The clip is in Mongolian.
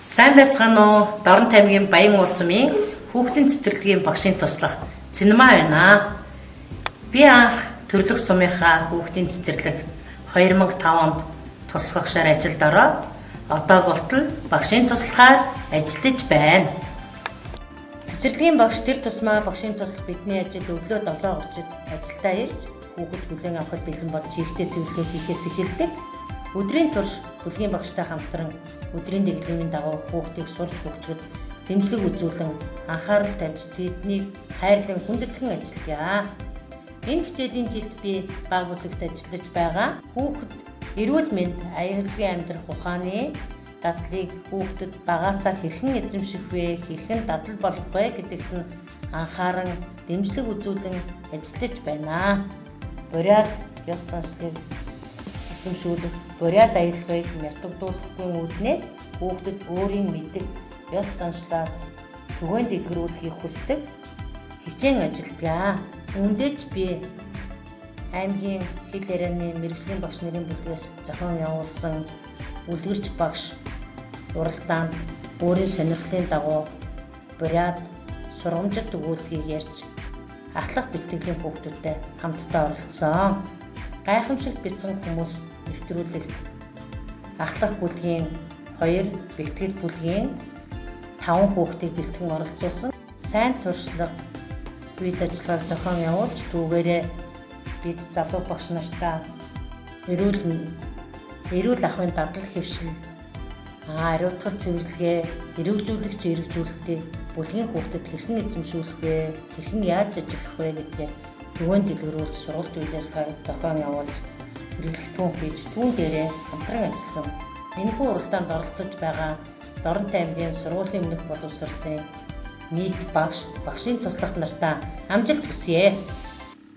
Сайн байцгаана уу? Дорн таймгийн Баян улсмын хүүхдийн цэцэрлэгийн багшийн туслах Цэнмаа байна. Би анх төрлөх сумынхаа хүүхдийн цэцэрлэг 2005 онд туслах багшаар ажилд ороод одоо болтол багшийн туслахаар ажиллаж байна. Цэцэрлэгийн багш тэр тусмаа багшийн туслах бидний ажил өглөө 7:30-д ажилдаа ирж хүүхэд хүлээн авахд бэлэн болж шигтэй цэвэрлэгээ хийхээс эхэлдэг. Өдрийн турш бүлгийн багштай хамтран өдрийн дэглэмийн дагуу хүүхдийг сурч хөгжгөд дэмжлэг үзүүлэн анхаарал тавьж тэднийг хайрлан хүндэтгэн ажиллая. Энэ хичээлийн жилд би баг бүлэгт ажиллаж байгаа. Хүүхэд эрүүл мэнд, аюулгүй амьдрах ухааны дадлыг хүүхдэд багаасаа хэрхэн эзэмших вэ, хэрхэн дадал болох вэ гэдэгт нь анхааран дэмжлэг үзүүлэн ажиллаж байна. Буряд ёс заншлыг эзэмшүүлэх, буряд аюулгыг мярдагдуулахгүй үүднээс хүүхдэд өөрийн мэддэг ёс заншлаас түгээн дэлгэрүүлэхийг хүсдэг хичээн ажилдгаа. Үүндээ ч би аймгийн хэл ярианы мэргэжлийн багш нарын бүлгээс зохион явуулсан үлгэрч багш уралдаанд өөрийн сонирхлын дагуу буряд сургамжит өгүүлгийг ярьж ахлах бэлтгэлийн хүүхдүүдтэй хамтдаа оролцсон. Гайхамшигт бяцхан хүмүүс нэвтрүүлэгт ахлах бүлгийн 2, бэлтгэл бүлгийн 5 хүүхдийг бэлтгэн оролцуулсан. Сайн туршлага үйл ажиллагааг зохион явуулж түүгээрээ бид залуу багш нартаа эрүүл ахуйн дадал хэвшил, ариутгал цэвэрлэгээ, эрүүжүүлэгч эрүүжүүлэлтийг бүлгийн хүүхдэд хэрхэн эзэмшүүлэх вэ, хэрхэн яаж ажиллах вэ гэдгээр түгээн дэлгэрүүлж сургалт үйл ажиллагааг зохион явуулж хэрэглэгдэхүүн хийж түүн дээрээ хамтран ажилласан. Энэхүү уралдаанд оролцож байгаа Доронтой аймгийн сургуулийн өмнөх боловсролын нийт багш, багшийн туслах нартаа амжилт хүсье.